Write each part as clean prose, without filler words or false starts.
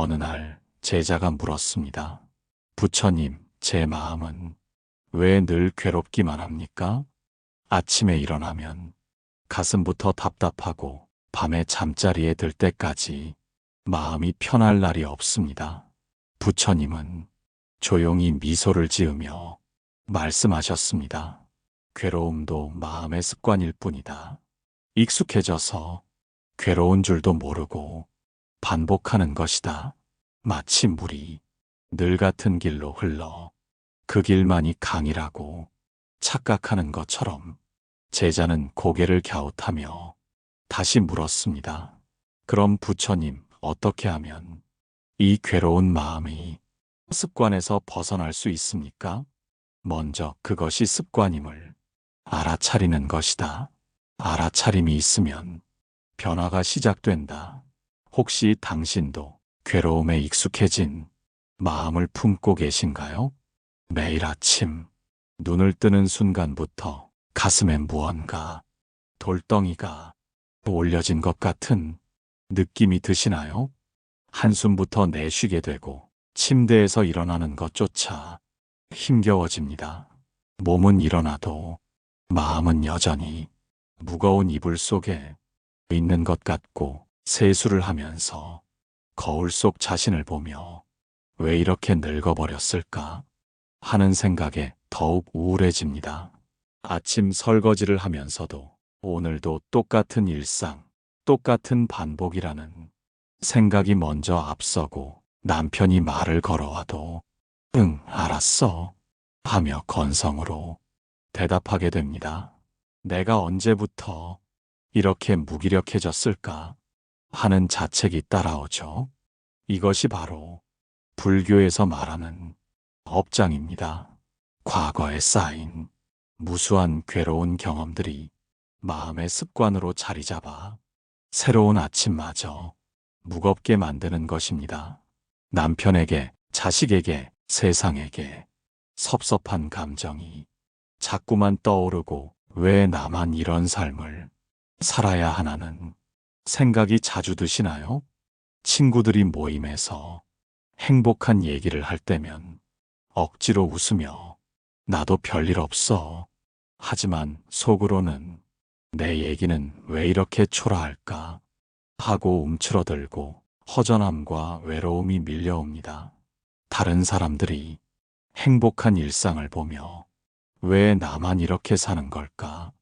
어느 날 제자가 물었습니다. 부처님, 제 마음은 왜 늘 괴롭기만 합니까? 아침에 일어나면 가슴부터 답답하고 밤에 잠자리에 들 때까지 마음이 편할 날이 없습니다. 부처님은 조용히 미소를 지으며 말씀하셨습니다. 괴로움도 마음의 습관일 뿐이다. 익숙해져서 괴로운 줄도 모르고 반복하는 것이다. 마치 물이 늘 같은 길로 흘러 그 길만이 강이라고 착각하는 것처럼. 제자는 고개를 갸웃하며 다시 물었습니다. 그럼 부처님, 어떻게 하면 이 괴로운 마음이 습관에서 벗어날 수 있습니까? 먼저 그것이 습관임을 알아차리는 것이다. 알아차림이 있으면 변화가 시작된다. 혹시 당신도 괴로움에 익숙해진 마음을 품고 계신가요? 매일 아침 눈을 뜨는 순간부터 가슴에 무언가 돌덩이가 올려진 것 같은 느낌이 드시나요? 한숨부터 내쉬게 되고 침대에서 일어나는 것조차 힘겨워집니다. 몸은 일어나도 마음은 여전히 무거운 이불 속에 있는 것 같고 세수를 하면서 거울 속 자신을 보며 왜 이렇게 늙어버렸을까 하는 생각에 더욱 우울해집니다. 아침 설거지를 하면서도 오늘도 똑같은 일상, 똑같은 반복이라는 생각이 먼저 앞서고 남편이 말을 걸어와도 응, 알았어 하며 건성으로 대답하게 됩니다. 내가 언제부터 이렇게 무기력해졌을까 하는 자책이 따라오죠. 이것이 바로 불교에서 말하는 업장입니다. 과거에 쌓인 무수한 괴로운 경험들이 마음의 습관으로 자리 잡아 새로운 아침마저 무겁게 만드는 것입니다. 남편에게, 자식에게, 세상에게 섭섭한 감정이 자꾸만 떠오르고 왜 나만 이런 삶을 살아야 하나는 생각이 자주 드시나요? 친구들이 모임에서 행복한 얘기를 할 때면 억지로 웃으며 나도 별일 없어. 하지만 속으로는 내 얘기는 왜 이렇게 초라할까 하고 움츠러들고 허전함과 외로움이 밀려옵니다. 다른 사람들이 행복한 일상을 보며 왜 나만 이렇게 사는 걸까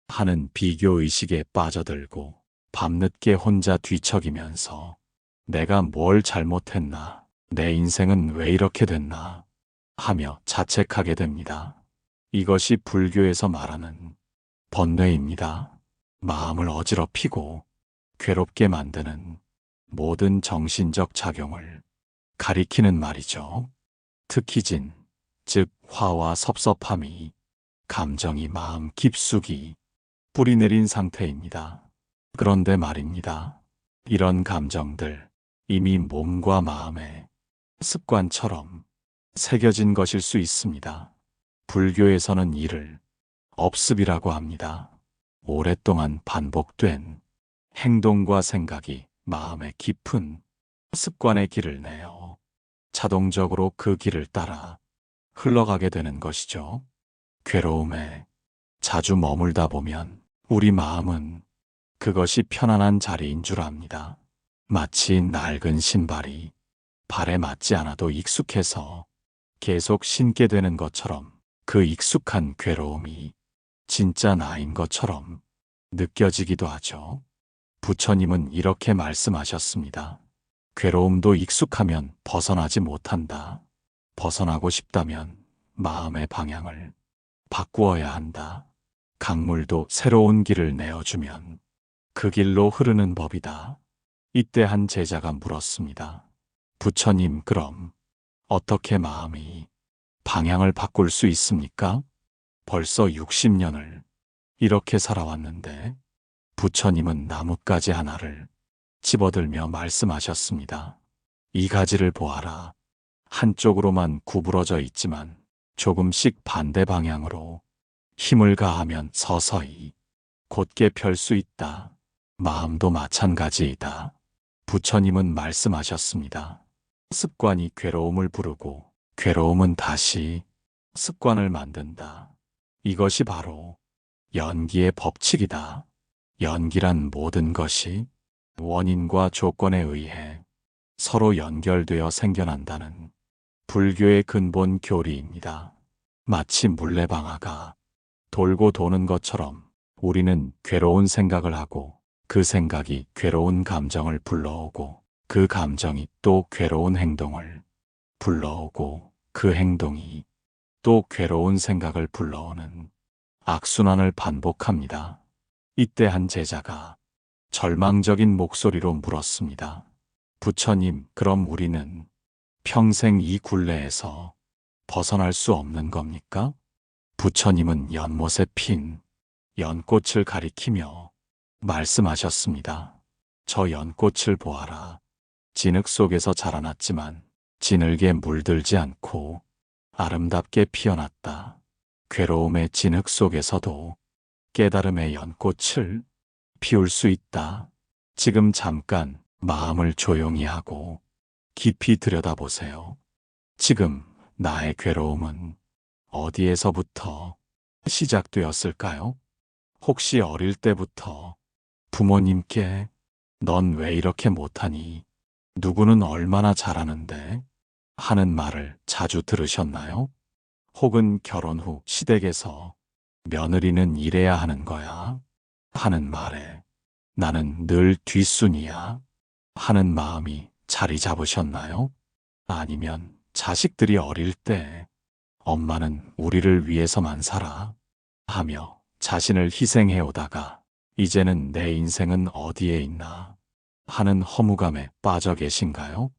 하는 비교의식에 빠져들고 밤늦게 혼자 뒤척이면서 내가 뭘 잘못했나, 내 인생은 왜 이렇게 됐나 하며 자책하게 됩니다. 이것이 불교에서 말하는 번뇌입니다. 마음을 어지럽히고 괴롭게 만드는 모든 정신적 작용을 가리키는 말이죠. 특히 진, 즉 화와 섭섭함이 감정이 마음 깊숙이 뿌리내린 상태입니다. 그런데 말입니다. 이런 감정들 이미 몸과 마음에 습관처럼 새겨진 것일 수 있습니다. 불교에서는 이를 업습이라고 합니다. 오랫동안 반복된 행동과 생각이 마음의 깊은 습관의 길을 내어 자동적으로 그 길을 따라 흘러가게 되는 것이죠. 괴로움에 자주 머물다 보면 우리 마음은 그것이 편안한 자리인 줄 압니다. 마치 낡은 신발이 발에 맞지 않아도 익숙해서 계속 신게 되는 것처럼 그 익숙한 괴로움이 진짜 나인 것처럼 느껴지기도 하죠. 부처님은 이렇게 말씀하셨습니다. 괴로움도 익숙하면 벗어나지 못한다. 벗어나고 싶다면 마음의 방향을 바꾸어야 한다. 강물도 새로운 길을 내어주면 그 길로 흐르는 법이다. 이때 한 제자가 물었습니다. 부처님, 그럼 어떻게 마음이 방향을 바꿀 수 있습니까? 벌써 60년을 이렇게 살아왔는데. 부처님은 나뭇가지 하나를 집어들며 말씀하셨습니다. 이 가지를 보아라. 한쪽으로만 구부러져 있지만 조금씩 반대 방향으로 힘을 가하면 서서히 곧게 펼 수 있다. 마음도 마찬가지이다. 부처님은 말씀하셨습니다. 습관이 괴로움을 부르고 괴로움은 다시 습관을 만든다. 이것이 바로 연기의 법칙이다. 연기란 모든 것이 원인과 조건에 의해 서로 연결되어 생겨난다는 불교의 근본 교리입니다. 마치 물레방아가 돌고 도는 것처럼 우리는 괴로운 생각을 하고 그 생각이 괴로운 감정을 불러오고 그 감정이 또 괴로운 행동을 불러오고 그 행동이 또 괴로운 생각을 불러오는 악순환을 반복합니다. 이때 한 제자가 절망적인 목소리로 물었습니다. 부처님, 그럼 우리는 평생 이 굴레에서 벗어날 수 없는 겁니까? 부처님은 연못에 핀 연꽃을 가리키며 말씀하셨습니다. 저 연꽃을 보아라. 진흙 속에서 자라났지만 진흙에 물들지 않고 아름답게 피어났다. 괴로움의 진흙 속에서도 깨달음의 연꽃을 피울 수 있다. 지금 잠깐 마음을 조용히 하고 깊이 들여다보세요. 지금 나의 괴로움은 어디에서부터 시작되었을까요? 혹시 어릴 때부터 부모님께 넌 왜 이렇게 못하니? 누구는 얼마나 잘하는데? 하는 말을 자주 들으셨나요? 혹은 결혼 후 시댁에서 며느리는 이래야 하는 거야 하는 말에 나는 늘 뒷순이야 하는 마음이 자리 잡으셨나요? 아니면 자식들이 어릴 때 엄마는 우리를 위해서만 살아 하며 자신을 희생해 오다가 이제는 내 인생은 어디에 있나 하는 허무감에 빠져 계신가요?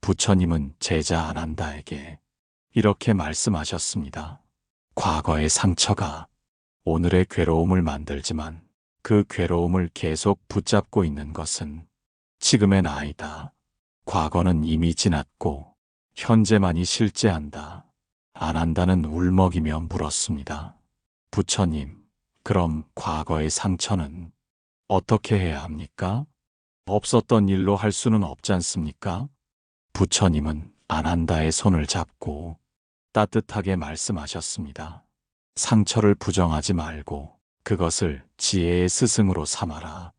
부처님은 제자 아난다에게 이렇게 말씀하셨습니다. 과거의 상처가 오늘의 괴로움을 만들지만 그 괴로움을 계속 붙잡고 있는 것은 지금의 나이다. 과거는 이미 지났고 현재만이 실제한다. 아난다는 울먹이며 물었습니다. 부처님, 그럼 과거의 상처는 어떻게 해야 합니까? 없었던 일로 할 수는 없지 않습니까? 부처님은 아난다의 손을 잡고 따뜻하게 말씀하셨습니다. 상처를 부정하지 말고 그것을 지혜의 스승으로 삼아라.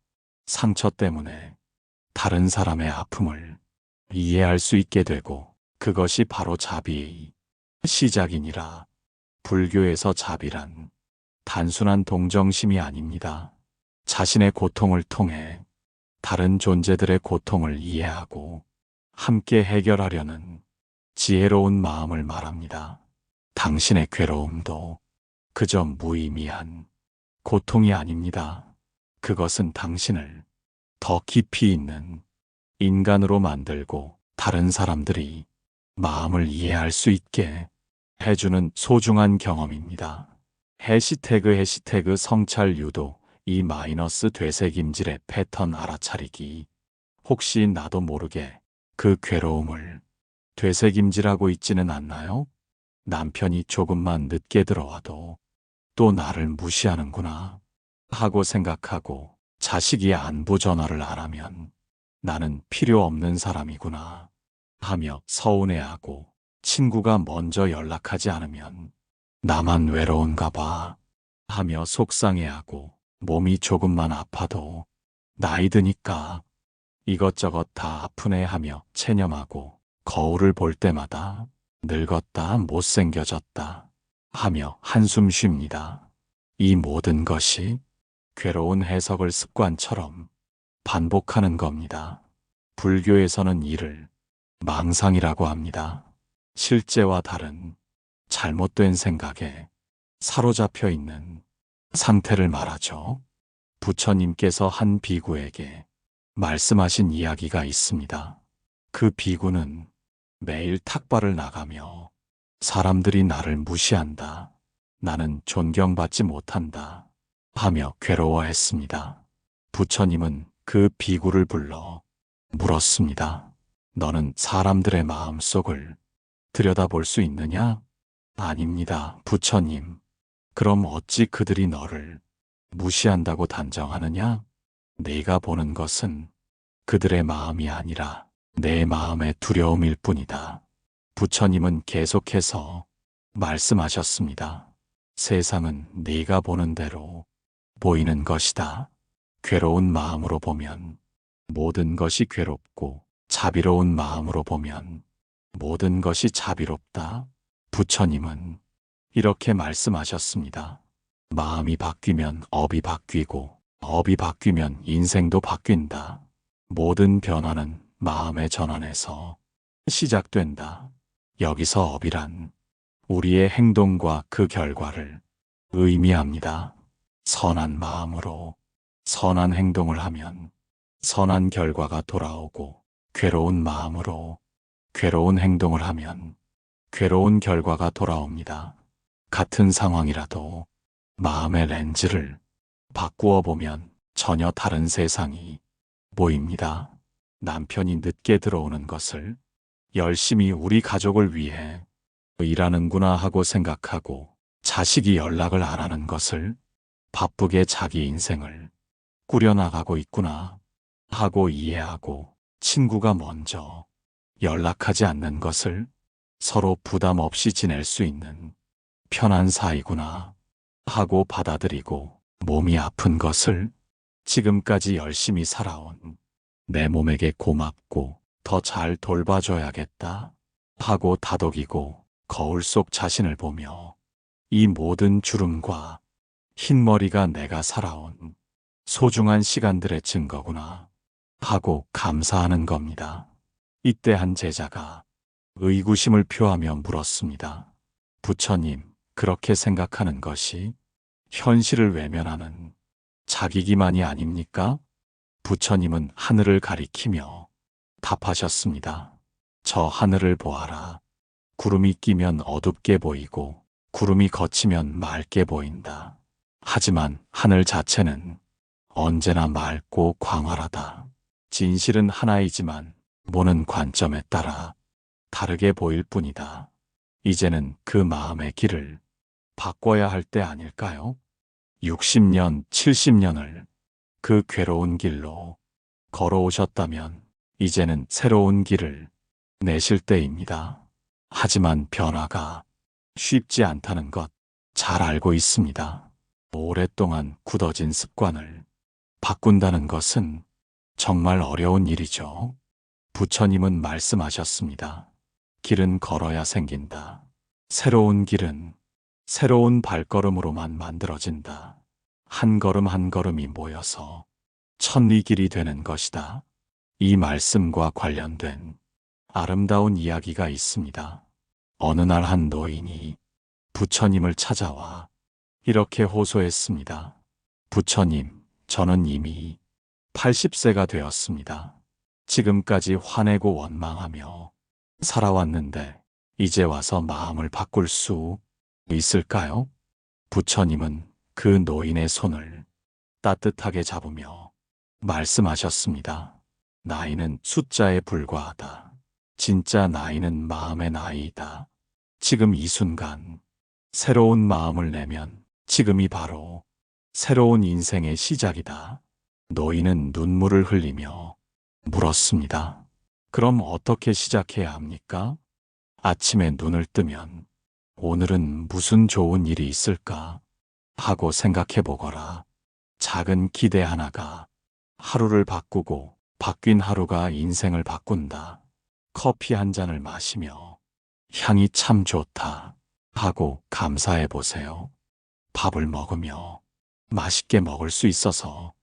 상처 때문에 다른 사람의 아픔을 이해할 수 있게 되고 그것이 바로 자비의 시작이니라. 불교에서 자비란 단순한 동정심이 아닙니다. 자신의 고통을 통해 다른 존재들의 고통을 이해하고 함께 해결하려는 지혜로운 마음을 말합니다. 당신의 괴로움도 그저 무의미한 고통이 아닙니다. 그것은 당신을 더 깊이 있는 인간으로 만들고 다른 사람들이 마음을 이해할 수 있게 해주는 소중한 경험입니다. 해시태그 성찰 유도 E- 되새김질의 패턴 알아차리기. 혹시 나도 모르게 그 괴로움을 되새김질하고 있지는 않나요? 남편이 조금만 늦게 들어와도 또 나를 무시하는구나 하고 생각하고 자식이 안부 전화를 안 하면 나는 필요 없는 사람이구나 하며 서운해하고 친구가 먼저 연락하지 않으면 나만 외로운가 봐 하며 속상해하고 몸이 조금만 아파도 나이 드니까 이것저것 다 아프네 하며 체념하고 거울을 볼 때마다 늙었다 못생겨졌다 하며 한숨 쉽니다. 이 모든 것이 괴로운 해석을 습관처럼 반복하는 겁니다. 불교에서는 이를 망상이라고 합니다. 실제와 다른 잘못된 생각에 사로잡혀 있는 상태를 말하죠. 부처님께서 한 비구에게 말씀하신 이야기가 있습니다. 그 비구는 매일 탁발을 나가며 사람들이 나를 무시한다. 나는 존경받지 못한다. 하며 괴로워했습니다. 부처님은 그 비구를 불러 물었습니다. 너는 사람들의 마음속을 들여다볼 수 있느냐? 아닙니다, 부처님. 그럼 어찌 그들이 너를 무시한다고 단정하느냐? 네가 보는 것은 그들의 마음이 아니라 내 마음의 두려움일 뿐이다. 부처님은 계속해서 말씀하셨습니다. 세상은 네가 보는 대로 보이는 것이다. 괴로운 마음으로 보면 모든 것이 괴롭고 자비로운 마음으로 보면 모든 것이 자비롭다. 부처님은 이렇게 말씀하셨습니다. 마음이 바뀌면 업이 바뀌고 업이 바뀌면 인생도 바뀐다. 모든 변화는 마음의 전환에서 시작된다. 여기서 업이란 우리의 행동과 그 결과를 의미합니다. 선한 마음으로 선한 행동을 하면 선한 결과가 돌아오고 괴로운 마음으로 괴로운 행동을 하면 괴로운 결과가 돌아옵니다. 같은 상황이라도 마음의 렌즈를 바꾸어 보면 전혀 다른 세상이 보입니다. 남편이 늦게 들어오는 것을 열심히 우리 가족을 위해 일하는구나 하고 생각하고 자식이 연락을 안 하는 것을 바쁘게 자기 인생을 꾸려나가고 있구나 하고 이해하고 친구가 먼저 연락하지 않는 것을 서로 부담 없이 지낼 수 있는 편한 사이구나 하고 받아들이고 몸이 아픈 것을 지금까지 열심히 살아온 내 몸에게 고맙고 더 잘 돌봐줘야겠다 하고 다독이고 거울 속 자신을 보며 이 모든 주름과 흰머리가 내가 살아온 소중한 시간들의 증거구나 하고 감사하는 겁니다. 이때 한 제자가 의구심을 표하며 물었습니다. 부처님, 그렇게 생각하는 것이 현실을 외면하는 자기기만이 아닙니까? 부처님은 하늘을 가리키며 답하셨습니다. 저 하늘을 보아라. 구름이 끼면 어둡게 보이고 구름이 걷히면 맑게 보인다. 하지만 하늘 자체는 언제나 맑고 광활하다. 진실은 하나이지만 보는 관점에 따라 다르게 보일 뿐이다. 이제는 그 마음의 길을 바꿔야 할 때 아닐까요? 60년, 70년을 그 괴로운 길로 걸어오셨다면 이제는 새로운 길을 내실 때입니다. 하지만 변화가 쉽지 않다는 것 잘 알고 있습니다. 오랫동안 굳어진 습관을 바꾼다는 것은 정말 어려운 일이죠. 부처님은 말씀하셨습니다. 길은 걸어야 생긴다. 새로운 길은 새로운 발걸음으로만 만들어진다. 한 걸음 한 걸음이 모여서 천리길이 되는 것이다. 이 말씀과 관련된 아름다운 이야기가 있습니다. 어느 날 한 노인이 부처님을 찾아와 이렇게 호소했습니다. 부처님, 저는 이미 80세가 되었습니다. 지금까지 화내고 원망하며 살아왔는데 이제 와서 마음을 바꿀 수 있을까요? 부처님은 그 노인의 손을 따뜻하게 잡으며 말씀하셨습니다. 나이는 숫자에 불과하다. 진짜 나이는 마음의 나이이다. 지금 이 순간 새로운 마음을 내면 지금이 바로 새로운 인생의 시작이다. 노인은 눈물을 흘리며 물었습니다. 그럼 어떻게 시작해야 합니까? 아침에 눈을 뜨면 오늘은 무슨 좋은 일이 있을까 하고 생각해 보거라. 작은 기대 하나가 하루를 바꾸고 바뀐 하루가 인생을 바꾼다. 커피 한 잔을 마시며 향이 참 좋다 하고 감사해 보세요. 밥을 먹으며 맛있게 먹을 수 있어서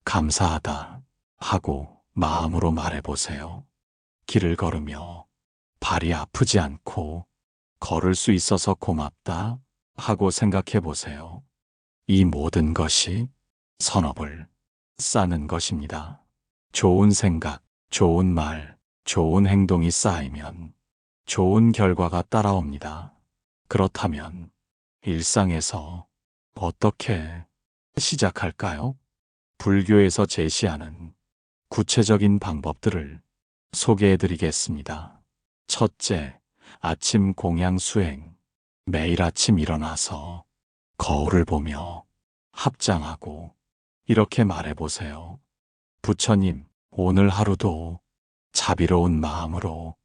감사하다 하고 마음으로 말해 보세요. 길을 걸으며 발이 아프지 않고 걸을 수 있어서 고맙다 하고 생각해 보세요. 이 모든 것이 선업을 쌓는 것입니다. 좋은 생각, 좋은 말, 좋은 행동이 쌓이면 좋은 결과가 따라옵니다. 그렇다면 일상에서 어떻게 시작할까요? 불교에서 제시하는 구체적인 방법들을 소개해 드리겠습니다. 첫째, 아침 공양 수행. 매일 아침 일어나서 거울을 보며 합장하고 이렇게 말해 보세요. 부처님, 오늘 하루도 자비로운 마음으로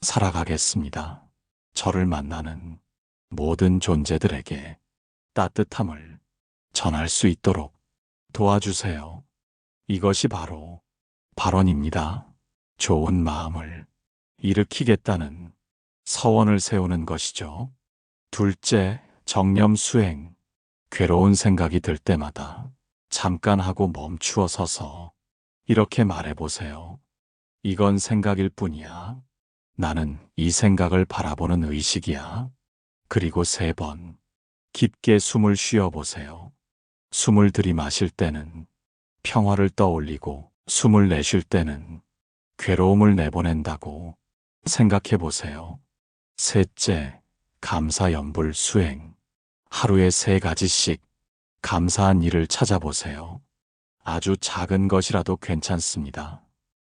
살아가겠습니다. 저를 만나는 모든 존재들에게 따뜻함을 전할 수 있도록 도와주세요. 이것이 바로 발언입니다. 좋은 마음을 일으키겠다는 서원을 세우는 것이죠. 둘째, 정념 수행. 괴로운 생각이 들 때마다 잠깐 하고 멈추어 서서 이렇게 말해보세요. 이건 생각일 뿐이야. 나는 이 생각을 바라보는 의식이야. 그리고 3번 깊게 숨을 쉬어보세요. 숨을 들이마실 때는 평화를 떠올리고 숨을 내쉴 때는 괴로움을 내보낸다고 생각해보세요. 셋째, 감사연불 수행. 하루에 3가지씩 감사한 일을 찾아보세요. 아주 작은 것이라도 괜찮습니다.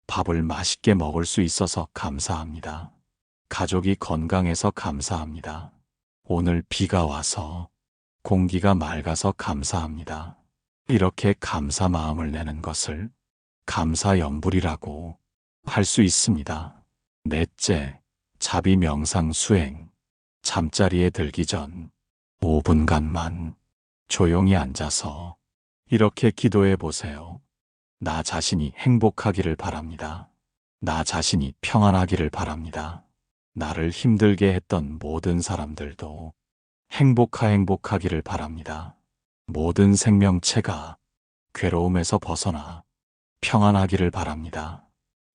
밥을 맛있게 먹을 수 있어서 감사합니다. 가족이 건강해서 감사합니다. 오늘 비가 와서 공기가 맑아서 감사합니다. 이렇게 감사 마음을 내는 것을 감사연불이라고 할 수 있습니다. 넷째, 자비 명상 수행. 잠자리에 들기 전 5분간만 조용히 앉아서 이렇게 기도해 보세요. 나 자신이 행복하기를 바랍니다. 나 자신이 평안하기를 바랍니다. 나를 힘들게 했던 모든 사람들도 행복하기를 바랍니다. 모든 생명체가 괴로움에서 벗어나 평안하기를 바랍니다.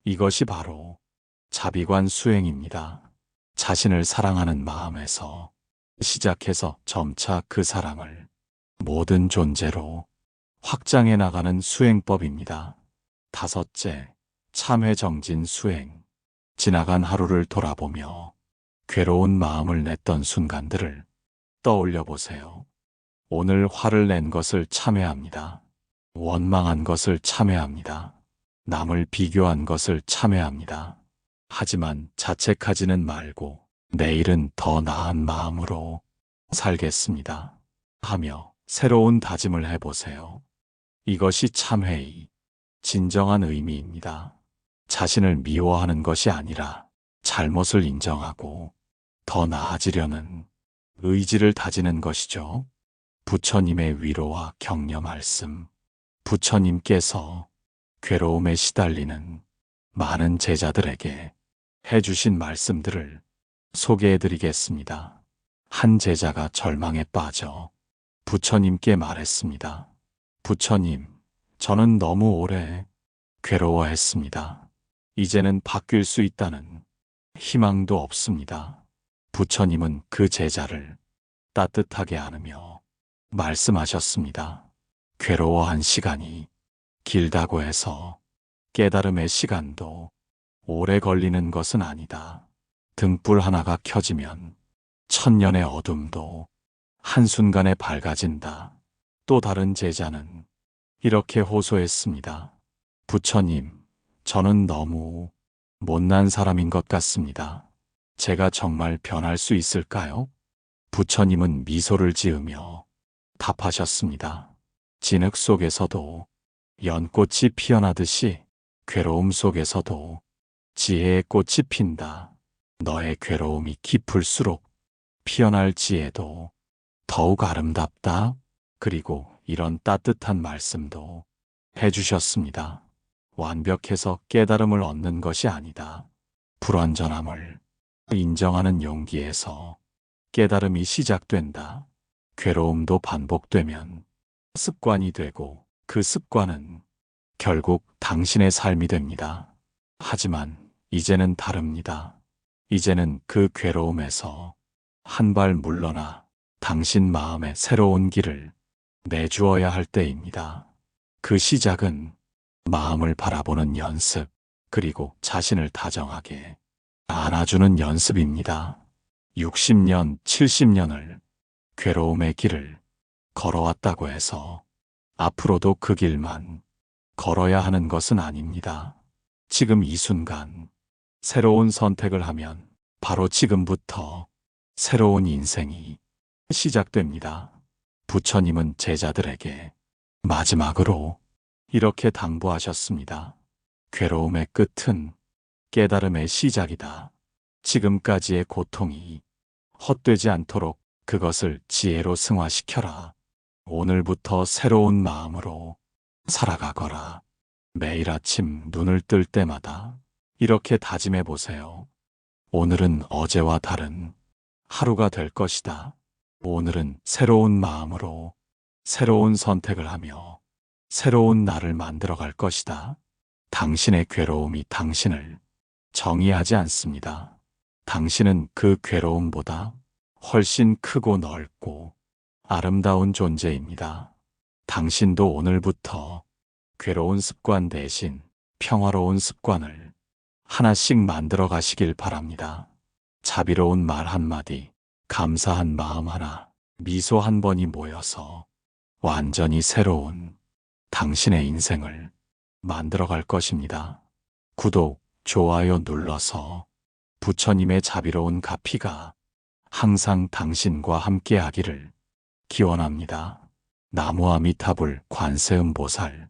이것이 바로 자비관 수행입니다. 자신을 사랑하는 마음에서 시작해서 점차 그 사랑을 모든 존재로 확장해 나가는 수행법입니다. 다섯째, 참회정진 수행. 지나간 하루를 돌아보며 괴로운 마음을 냈던 순간들을 떠올려 보세요. 오늘 화를 낸 것을 참회합니다. 원망한 것을 참회합니다. 남을 비교한 것을 참회합니다. 하지만 자책하지는 말고 내일은 더 나은 마음으로 살겠습니다. 하며 새로운 다짐을 해보세요. 이것이 참회의 진정한 의미입니다. 자신을 미워하는 것이 아니라 잘못을 인정하고 더 나아지려는 의지를 다지는 것이죠. 부처님의 위로와 격려 말씀. 부처님께서 괴로움에 시달리는 많은 제자들에게 해주신 말씀들을 소개해드리겠습니다. 한 제자가 절망에 빠져 부처님께 말했습니다. 부처님, 저는 너무 오래 괴로워했습니다. 이제는 바뀔 수 있다는 희망도 없습니다. 부처님은 그 제자를 따뜻하게 안으며 말씀하셨습니다. 괴로워한 시간이 길다고 해서 깨달음의 시간도 오래 걸리는 것은 아니다. 등불 하나가 켜지면 천년의 어둠도 한순간에 밝아진다. 또 다른 제자는 이렇게 호소했습니다. 부처님, 저는 너무 못난 사람인 것 같습니다. 제가 정말 변할 수 있을까요? 부처님은 미소를 지으며 답하셨습니다. 진흙 속에서도 연꽃이 피어나듯이 괴로움 속에서도 지혜의 꽃이 핀다. 너의 괴로움이 깊을수록 피어날 지혜도 더욱 아름답다. 그리고 이런 따뜻한 말씀도 해주셨습니다. 완벽해서 깨달음을 얻는 것이 아니다. 불완전함을 인정하는 용기에서 깨달음이 시작된다. 괴로움도 반복되면 습관이 되고 그 습관은 결국 당신의 삶이 됩니다. 하지만 이제는 다릅니다. 이제는 그 괴로움에서 한 발 물러나 당신 마음의 새로운 길을 내주어야 할 때입니다. 그 시작은 마음을 바라보는 연습, 그리고 자신을 다정하게 안아주는 연습입니다. 60년, 70년을 괴로움의 길을 걸어왔다고 해서 앞으로도 그 길만 걸어야 하는 것은 아닙니다. 지금 이 순간 새로운 선택을 하면 바로 지금부터 새로운 인생이 시작됩니다. 부처님은 제자들에게 마지막으로 이렇게 당부하셨습니다. 괴로움의 끝은 깨달음의 시작이다. 지금까지의 고통이 헛되지 않도록 그것을 지혜로 승화시켜라. 오늘부터 새로운 마음으로 살아가거라. 매일 아침 눈을 뜰 때마다 이렇게 다짐해 보세요. 오늘은 어제와 다른 하루가 될 것이다. 오늘은 새로운 마음으로 새로운 선택을 하며 새로운 나를 만들어갈 것이다. 당신의 괴로움이 당신을 정의하지 않습니다. 당신은 그 괴로움보다 훨씬 크고 넓고 아름다운 존재입니다. 당신도 오늘부터 괴로운 습관 대신 평화로운 습관을 하나씩 만들어 가시길 바랍니다. 자비로운 말 한마디, 감사한 마음 하나, 미소 한 번이 모여서 완전히 새로운 당신의 인생을 만들어 갈 것입니다. 구독, 좋아요 눌러서 부처님의 자비로운 가피가 항상 당신과 함께 하기를 기원합니다. 나무 아미타불 관세음보살